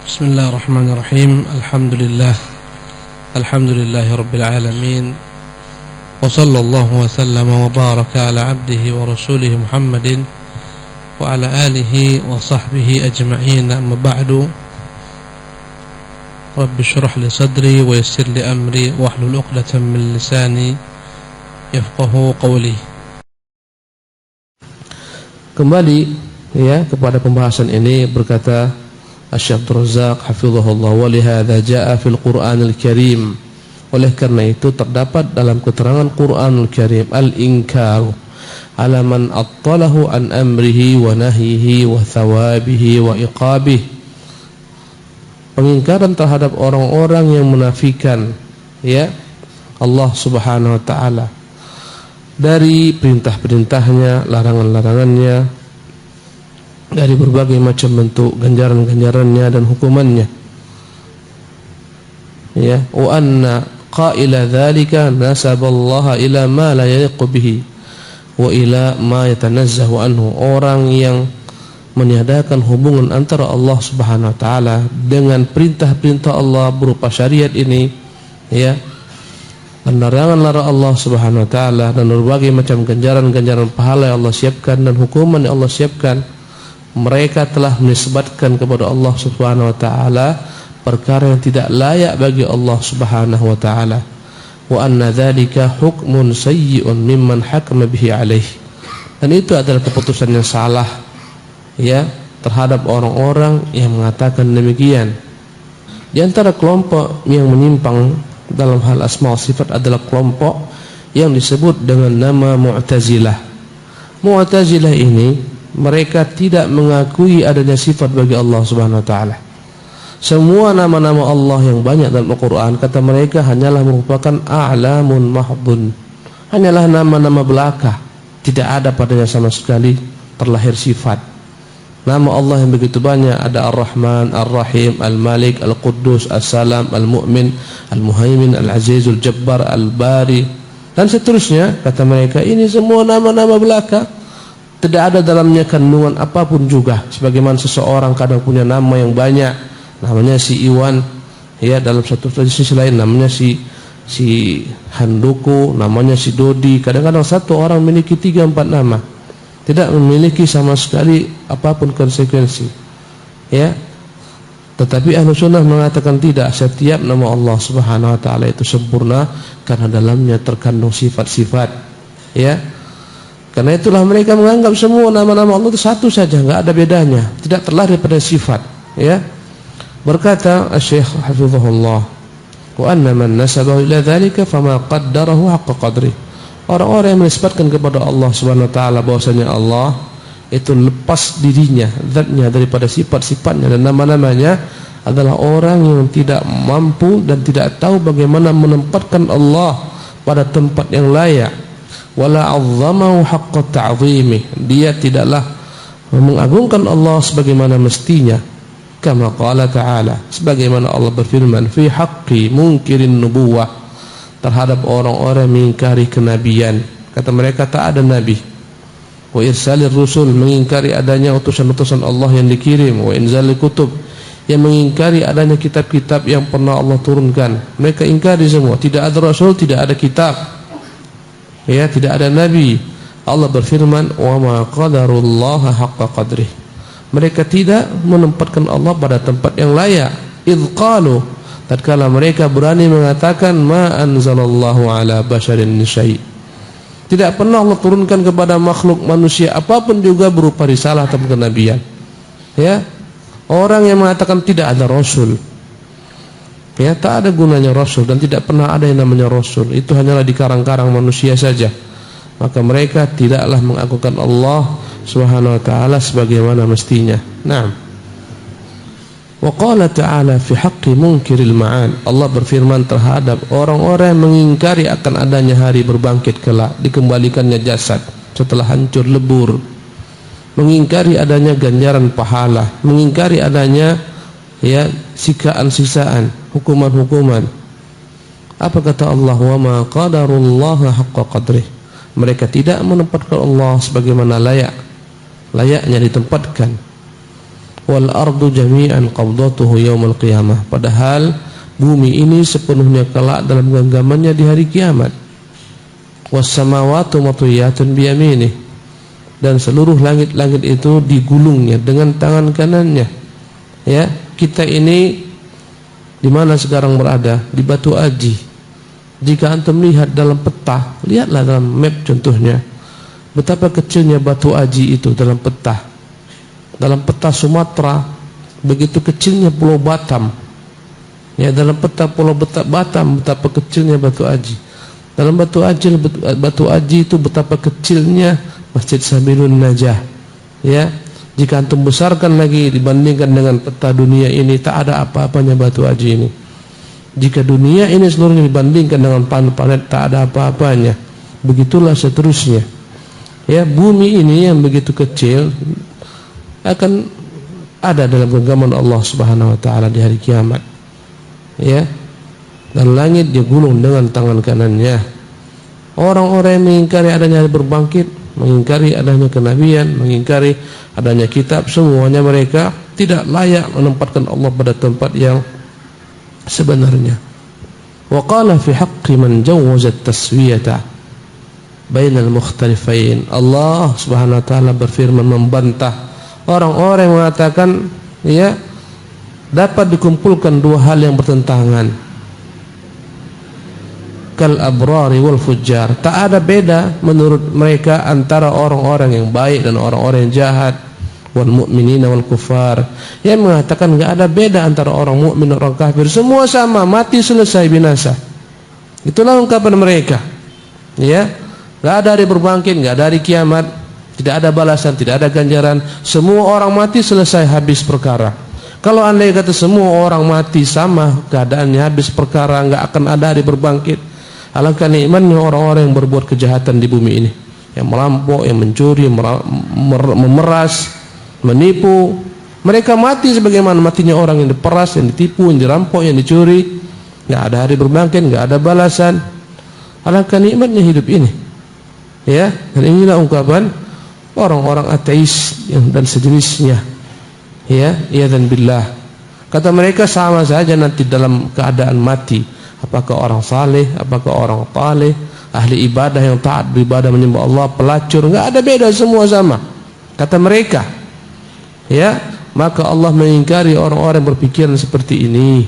بسم الله الرحمن الرحيم. الحمد لله رب العالمين، وصلى الله وسلم وبارك على عبده ورسوله محمد وعلى آله وصحبه أجمعين. أما بعد، رب اشرح لي صدري ويسر لي أمري واحلل عقدة من لساني yafqahu qawli. Kembali kepada pembahasan ini, berkata Asy-Syaikh Abdul Razzaq hafizahullah, wa lihadza jaa fil Qur'anil Karim, oleh karena itu terdapat dalam keterangan Qur'anul Karim al-inkaru ala man attalahu an amrihi wa nahyihi wa thawabihi wa iqabihi, pengingkaran terhadap orang-orang yang menafikan Allah Subhanahu wa taala dari perintah-perintahnya, larangan-larangannya, dari berbagai macam bentuk ganjaran-ganjarannya dan hukumannya. Wa anna qaila dzalika nasaballaha ila ma la yaliqu bihi wa ila ma yatanazzahu anhu. Orang yang meniadakan hubungan antara Allah Subhanahu wa taala dengan perintah-perintah Allah berupa syariat ini, dan larangan-larangan Allah Subhanahu wa taala, dan berbagai macam ganjaran-ganjaran pahala yang Allah siapkan dan hukuman yang Allah siapkan, mereka telah menisbatkan kepada Allah Subhanahu wa taala perkara yang tidak layak bagi Allah Subhanahu wa taala. Wa anna dzalika hukmun sayyi'un mimman hakama bihi alaihi. Dan itu adalah keputusan yang salah terhadap orang-orang yang mengatakan demikian. Di antara kelompok yang menyimpang dalam hal asma wa sifat adalah kelompok yang disebut dengan nama Mu'tazilah. Mu'tazilah ini mereka tidak mengakui adanya sifat bagi Allah Subhanahu wa taala. Semua nama-nama Allah yang banyak dalam Al-Qur'an, kata mereka, hanyalah merupakan a'lamun mahdhun, hanyalah nama-nama belaka, tidak ada padanya sama sekali terlahir sifat. Nama Allah yang begitu banyak, ada Ar-Rahman, Ar-Rahim, Al-Malik, Al-Quddus, As-Salam, Al-Mu'min, Al-Muhaimin, Al-Aziz, Al-Jabbar, Al-Bari, dan seterusnya. Kata mereka, ini semua nama-nama belaka, tidak ada dalamnya kandungan apapun juga. Sebagaimana seseorang kadang punya nama yang banyak, namanya si Iwan, dalam satu sisi lain namanya si Handoko, namanya si Dodi. Kadang-kadang satu orang memiliki 3-4 nama, tidak memiliki sama sekali apapun konsekuensi. Tetapi Ahlus Sunnah mengatakan tidak, setiap nama Allah Subhanahu wa taala itu sempurna karena dalamnya terkandung sifat-sifat. Karena itulah mereka menganggap semua nama-nama Allah itu satu saja, enggak ada bedanya, tidak terlahir daripada sifat. Berkata Asy-Syaikh hafizahullah, wa anna man nasabahu ila dzalika fama qaddarahu haqqa qadrihi. Orang-orang yang menisbatkan kepada Allah Subhanahu wa taala bahwasanya Allah itu lepas dirinya, zatnya, daripada sifat-sifatnya dan nama-namanya, adalah orang yang tidak mampu dan tidak tahu bagaimana menempatkan Allah pada tempat yang layak. Wala 'azzamahu haqqa ta'zimih, dia tidaklah mengagungkan Allah sebagaimana mestinya. Kama qala ta'ala, sebagaimana Allah berfirman, fi haqqi munkirin nubuwah, terhadap orang-orang mengingkari kenabian. Kata mereka tak ada nabi. Wa irsalir rusul, mengingkari adanya utusan-utusan Allah yang dikirim. Wa inzalir kutub, yang mengingkari adanya kitab-kitab yang pernah Allah turunkan. Mereka ingkari semua, tidak ada rasul, tidak ada kitab, tidak ada nabi. Allah berfirman, wa ma qadarullaha haqqa qadrih, mereka tidak menempatkan Allah pada tempat yang layak. Idz qalu, tatkala mereka berani mengatakan, ma anzalallahu ala basyarin min syai', tidak pernah Allah turunkan kepada makhluk manusia apapun juga berupa risalah atau kenabian. Orang yang mengatakan tidak ada rasul, tak ada gunanya rasul dan tidak pernah ada yang namanya rasul, itu hanyalah dikarang-karang manusia saja, maka mereka tidaklah mengagungkan Allah Subhanahu wa taala sebagaimana mestinya. Wa qala ta'ala fi haqqi munkiril ma'ad, Allah berfirman terhadap orang-orang yang mengingkari akan adanya hari berbangkit kelak, dikembalikannya jasad setelah hancur lebur, mengingkari adanya ganjaran pahala, mengingkari adanya siksaan, hukuman-hukuman. Apa kata Allah? Wa ma qadarullaha haqqa qadrih, mereka tidak menempatkan Allah sebagaimana layaknya ditempatkan. wal ardu jami'an qabdatuhu yaumil qiyamah. Padahal bumi ini sepenuhnya kelak dalam genggamannya di hari kiamat. Was samawati matwiyatun bi yaminih, dan seluruh langit-langit itu digulungnya dengan tangan kanannya. Ya, kita ini di mana sekarang berada? Di Batu Aji. Jika antum lihat dalam peta, lihatlah dalam map contohnya, betapa kecilnya Batu Aji itu dalam peta. Dalam peta Sumatera, begitu kecilnya Pulau Batam. Ya, dalam peta Pulau Batam, betapa kecilnya Batu Aji. Dalam Batu Aji itu betapa kecilnya Masjid Sabilun Najah. Ya, jika antum besarkan lagi dibandingkan dengan peta dunia ini, tak ada apa-apanya Batu Aji ini. Jika dunia ini seluruhnya dibandingkan dengan planet, tak ada apa-apanya. Begitulah seterusnya. Ya, bumi ini yang begitu kecil akan ada dalam genggaman Allah Subhanahu wa taala di hari kiamat. Ya. Dan langit dia gulung dengan tangan kanannya. Orang-orang yang mengingkari adanya hari berbangkit, mengingkari adanya kenabian, mengingkari adanya kitab, semuanya mereka tidak layak menempatkan Allah pada tempat yang sebenarnya. Wa qala fi haqqi man jawwaza at-taswiyata bainal mukhtalifain. Allah Subhanahu wa taala berfirman membantah orang-orang yang mengatakan ya dapat dikumpulkan dua hal yang bertentangan, kal abrari wal fujjar. Tak ada beda menurut mereka antara orang-orang yang baik dan orang-orang yang jahat, wal mu'minina wal kufar. Yang mengatakan enggak ada beda antara orang mukmin dan orang kafir, semua sama, mati selesai binasa. Itulah ungkapan mereka. Ya, enggak ada hari berbangkit, enggak ada hari kiamat, tidak ada balasan, tidak ada ganjaran. Semua orang mati selesai, habis perkara. Kalau andai kata semua orang mati sama keadaannya, habis perkara, enggak akan ada hari berbangkit. Alangkah nikmatnya orang-orang yang berbuat kejahatan di bumi ini, yang merampok, yang mencuri, memeras, menipu. Mereka mati sebagaimana matinya orang yang diperas, yang ditipu, yang dirampok, yang dicuri. Enggak ada hari berbangkit, enggak ada balasan. Alangkah nikmatnya hidup ini. Ya, dan inilah ungkapan orang-orang ateis dan sejenisnya. Ya, dan billah. Kata mereka sama saja nanti dalam keadaan mati. Apakah orang saleh, apakah orang taleh, ahli ibadah yang taat beribadah menyembah Allah, pelacur, enggak ada beda, semua sama. Kata mereka. Ya, maka Allah mengingkari orang-orang yang berpikiran seperti ini.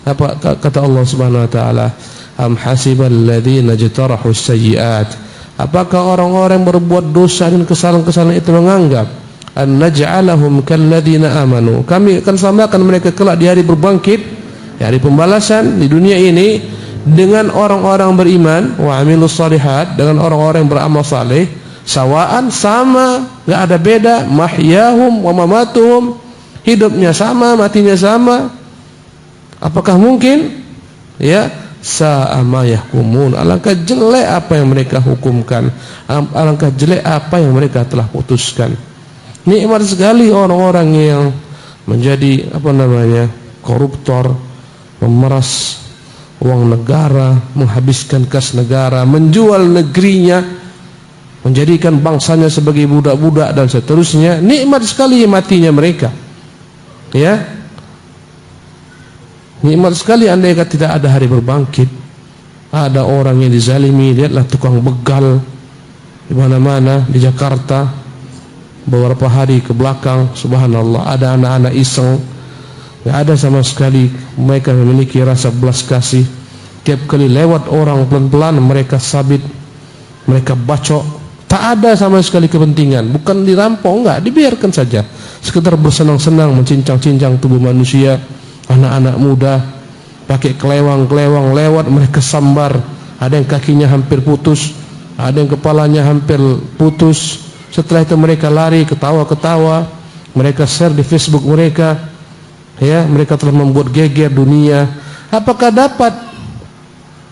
Apa kata Allah Subhanahu wa taala? Am hasibal ladzina jtarahu sayyi'at. Apakah orang-orang yang berbuat dosa dan kesalahan-kesalahan itu menganggap an naj'alahum kalladzina amanu, kami akan samakan mereka kelak di hari berbangkit, di hari pembalasan di dunia ini, dengan orang-orang beriman wa amilus shalihat, dengan orang-orang yang beramal saleh, sawaan, sama, enggak ada beda, mahyahum wa mamatuhum, hidupnya sama, matinya sama. Apakah mungkin? Ya, sa'ama yahkumun. Alangkah jelek apa yang mereka hukumkan, alangkah jelek apa yang mereka telah putuskan. Nikmat sekali orang-orang yang menjadi koruptor, memeras uang negara, menghabiskan kas negara, menjual negerinya, menjadikan bangsanya sebagai budak-budak dan seterusnya. Nikmat sekali matinya mereka. Ya, nikmat sekali andai kata tidak ada hari berbangkit. Ada orang yang dizalimi, lihatlah tukang begal di mana-mana di Jakarta. Beberapa hari ke belakang, subhanallah, ada anak-anak iseng, enggak ada sama sekali mereka memiliki rasa belas kasih. Tiap kali lewat orang pelan-pelan mereka sabit, mereka bacok. Tak ada sama sekali kepentingan, bukan dirampok, enggak, dibiarkan saja. Sekedar bersenang-senang mencincang-cincang tubuh manusia. Anak-anak muda pakai kelewang-kelewang lewat, mereka sambar. Ada yang kakinya hampir putus, ada yang kepalanya hampir putus. Setelah itu mereka lari ketawa-ketawa, mereka share di Facebook mereka. Ya, mereka telah membuat geger dunia. Apakah dapat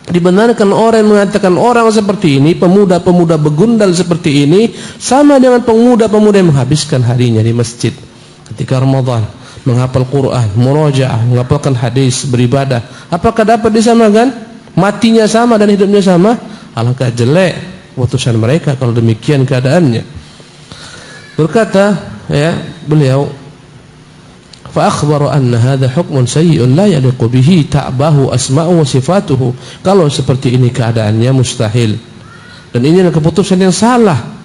dibenarkan orang yang mengatakan orang seperti ini, pemuda-pemuda begundal seperti ini, sama dengan pemuda-pemuda yang menghabiskan harinya di masjid ketika Ramadan, menghafal Quran, murojaah, menghafalkan hadis, beribadah? Apakah dapat disamakan? Matinya sama dan hidupnya sama? Alangkah jelek putusan mereka kalau demikian keadaannya. Berkata ya beliau, Fa akhbara anna hadha hukmun sayyi'un la yaliqu bihi ta'bahu asma'u wa sifatuhu. Kalau seperti ini keadaannya mustahil. Dan ini adalah keputusan yang salah.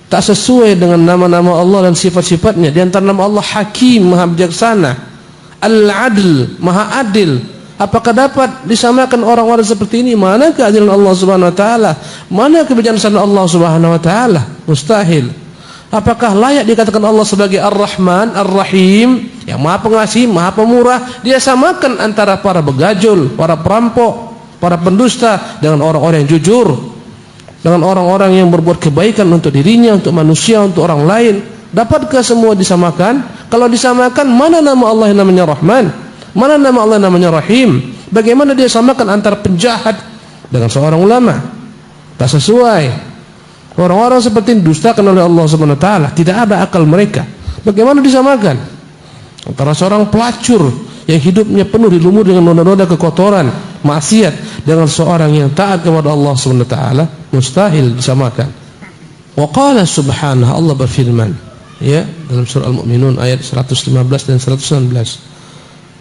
Tak sesuai dengan nama-nama Allah dan sifat-sifatnya. Di antara nama Allah Hakim, Maha Bijaksana, Al-Adl, Maha Adil. Apakah dapat disamakan orang-orang seperti ini? Mana keadilan Allah Subhanahu wa taala? Mana kebijaksanaan Allah Subhanahu wa taala? Mustahil. Apakah layak dikatakan Allah sebagai Ar-Rahman, Ar-Rahim, yang Maha Pengasih, Maha Pemurah? Dia samakan antara para begajul, para perampok, para pendusta dengan orang-orang yang jujur, dengan orang-orang yang berbuat kebaikan untuk dirinya, untuk manusia, untuk orang lain. Dapatkah semua disamakan? Kalau disamakan, mana nama Allah yang namanya Rahman? Mana nama Allah yang namanya Rahim? Bagaimana dia samakan antara penjahat dengan seorang ulama? Tak sesuai. Orang-orang seperti ini dustakan oleh Allah Subhanahu wa taala, tidak ada akal mereka. Bagaimana disamakan antara seorang pelacur yang hidupnya penuh dilumuri dengan noda-noda kekotoran, maksiat, dengan seorang yang taat kepada Allah Subhanahu wa taala? Mustahil disamakan. Wa qala subhanahu, Allah berfirman, ya, dalam surah Al-Mu'minun ayat 115 dan 119.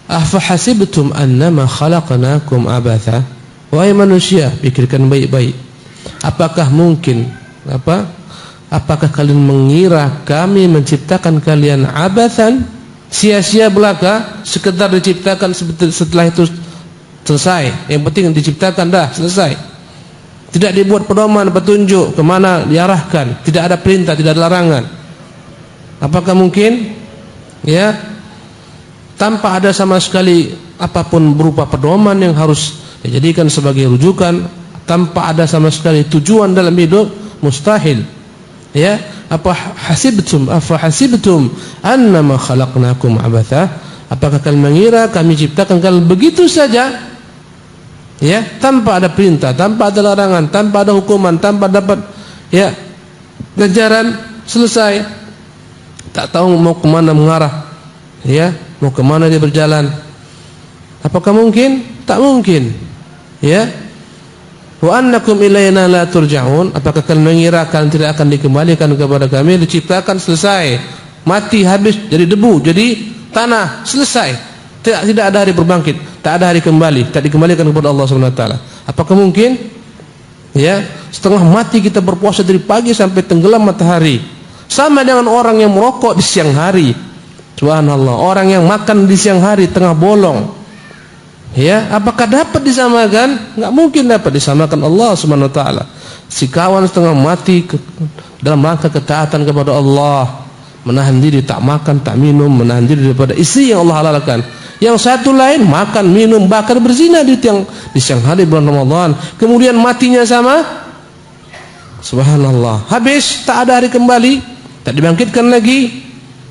Afa hasibtum annama khalaqnakum abatha? Wahai manusia, pikirkan baik-baik. Apakah mungkin apakah kalian mengira kami menciptakan kalian abathan, sia-sia belaka, sekedar diciptakan setelah itu selesai? Yang penting diciptakan dah, selesai. Tidak dibuat pedoman, petunjuk kemana diarahkan, tidak ada perintah, tidak ada larangan. Apakah mungkin, ya, tanpa ada sama sekali apapun berupa pedoman yang harus dijadikan sebagai rujukan, tanpa ada sama sekali tujuan dalam hidup? Mustahil. Ya, afa hasibtum annama khalaqnakum abatha? Apakah kalian mengira kami ciptakan kalian begitu saja? Ya, tanpa ada perintah, tanpa ada larangan, tanpa ada hukuman, tanpa dapat, ya, ganjaran, selesai. Tak tahu mau kemana mengarah, ya, mau kemana dia berjalan. Apakah mungkin? Tak mungkin. Ya. Wa annakum ilayna la turja'un? Apakah kalian mengira kalian tidak akan dikembalikan kepada kami? Diciptakan, selesai, mati, habis, jadi debu, jadi tanah, selesai. Tidak ada hari berbangkit, tak ada hari kembali, tak dikembalikan kepada Allah Subhanahu wa taala. Apakah mungkin? Ya, setengah mati kita berpuasa dari pagi sampai tenggelam matahari. Sama dengan orang yang merokok di siang hari. Subhanallah, orang yang makan di siang hari tengah bolong. Ya, apakah dapat disamakan? Enggak mungkin dapat disamakan Allah Subhanahu wa taala. Si kawan setengah mati dalam rangka ketaatan kepada Allah, menahan diri tak makan, tak minum, menahan diri daripada istri yang Allah halalkan. Yang satu lain makan, minum, bahkan berzina di siang hari bulan Ramadan. Kemudian matinya sama. Subhanallah. Habis, tak ada hari kembali, tak dibangkitkan lagi.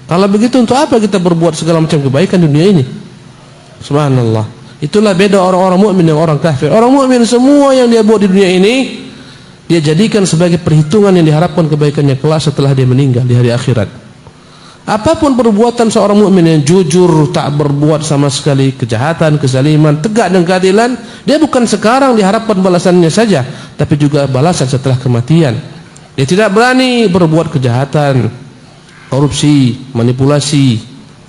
Kalau begitu untuk apa kita berbuat segala macam kebaikan di dunia ini? Subhanallah. Itulah beda orang-orang mukmin dengan orang kafir. Orang mukmin semua yang dia buat di dunia ini dia jadikan sebagai perhitungan yang diharapkan kebaikannya kelak setelah dia meninggal di hari akhirat. Apapun perbuatan seorang mukmin yang jujur, tak berbuat sama sekali kejahatan, kezaliman, tegak dengan keadilan, dia bukan sekarang diharapkan balasannya saja, tapi juga balasan setelah kematian. Dia tidak berani berbuat kejahatan, korupsi, manipulasi,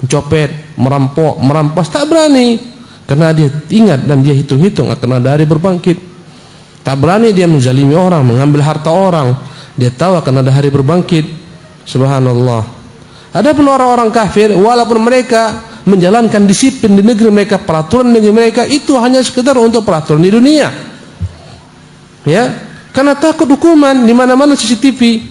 mencopet, merampok, merampas, tak berani. Karena dia ingat dan dia hitung-hitung akan ada hari berbangkit. Tak berani dia menzalimi orang, mengambil harta orang. Dia tahu akan ada hari berbangkit. Subhanallah. Adapun orang-orang kafir, walaupun mereka menjalankan disiplin di negeri mereka, peraturan negeri mereka, itu hanya sekedar untuk peraturan di dunia. Ya, karena takut hukuman, di mana-mana CCTV.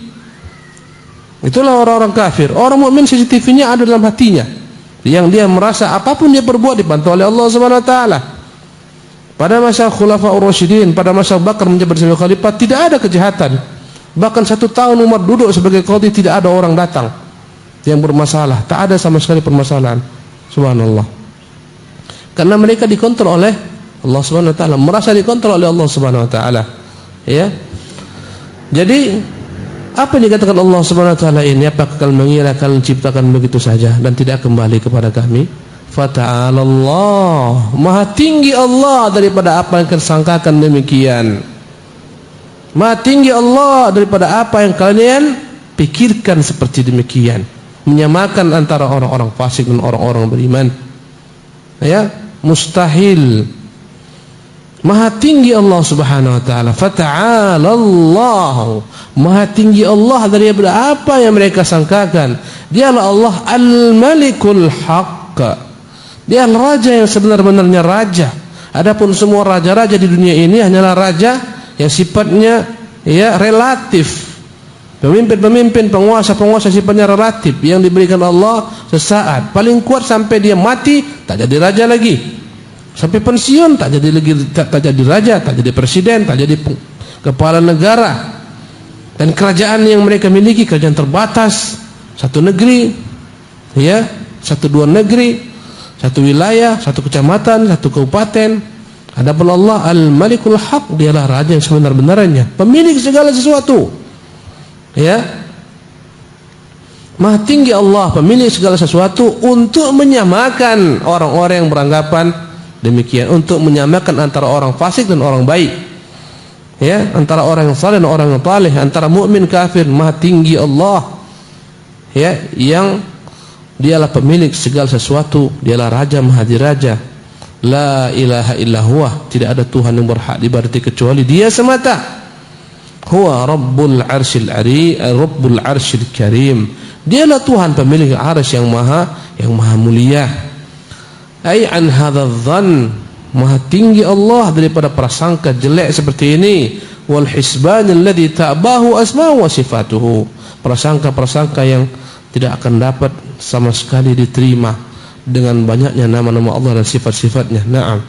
Itulah orang-orang kafir. Orang mukmin CCTV-nya ada dalam hatinya. Yang dia merasa apapun dia berbuat dipantau oleh Allah Subhanahu wa taala. Pada masa Khulafaur Rasyidin, pada masa Bakar menjabat sebagai khalifah, tidak ada kejahatan. Bahkan 1 tahun Umar duduk sebagai qadhi, tidak ada orang datang yang bermasalah, tak ada sama sekali permasalahan. Subhanallah. Karena mereka dikontrol oleh Allah Subhanahu wa taala, merasa dikontrol oleh Allah Subhanahu wa taala. Ya. Jadi apa yang dikatakan Allah Subhanahu wa taala ini? Apakah kalian mengira kalian ciptakan begitu saja dan tidak kembali kepada kami? Fata'alallah, maha tinggi Allah daripada apa yang kalian sangkakan demikian. Maha tinggi Allah daripada apa yang kalian pikirkan seperti demikian. menyamakan antara orang-orang fasik dan orang-orang beriman. Ya, mustahil. Maha tinggi Allah Subhanahu wa taala. Fata'ala Allah. Maha tinggi Allah daripada apa yang mereka sangkakan. Dialah Allah Al-Malikul Haqq. Dialah raja yang sebenar-benarnya raja. Adapun semua raja-raja di dunia ini hanyalah raja yang sifatnya ya relatif. Pemimpin-pemimpin, penguasa-penguasa sifatnya relatif yang diberikan Allah sesaat. Paling kuat sampai dia mati tak jadi raja lagi. Sampai pensiun tak jadi lagi, tak jadi raja, tak jadi presiden, tak jadi kepala negara. Dan kerajaan yang mereka miliki kerajaan terbatas, satu negeri, ya, satu dua negeri, satu wilayah, satu kecamatan, satu kabupaten. Adapun Allah Al-Malikul Haq, dialah raja yang sebenar-benarnya, pemilik segala sesuatu. Ya, Maha tinggi Allah, pemilik segala sesuatu, untuk menyamakan orang-orang yang beranggapan demikian, untuk menyamakan antara orang fasik dan orang baik, ya, antara orang yang saleh dan orang yang taleh, antara mukmin kafir. Maha tinggi Allah, ya, yang dialah pemilik segala sesuatu, dialah raja maha diraja. La ilaha illa huwa, tidak ada Tuhan yang berhak diibadati kecuali Dia semata. Huwa Rabbul Arsyil Ari, Rabbul Arsyil Karim. Dialah Tuhan pemilik arsy yang maha mulia. Ai an hadzal dzan, maha tinggi Allah daripada prasangka jelek seperti ini. Wal hisban alladhi ta'bahu asma'u wa sifatuhu, prasangka-prasangka yang tidak akan dapat sama sekali diterima dengan banyaknya nama-nama Allah dan sifat-sifatnya. Naam.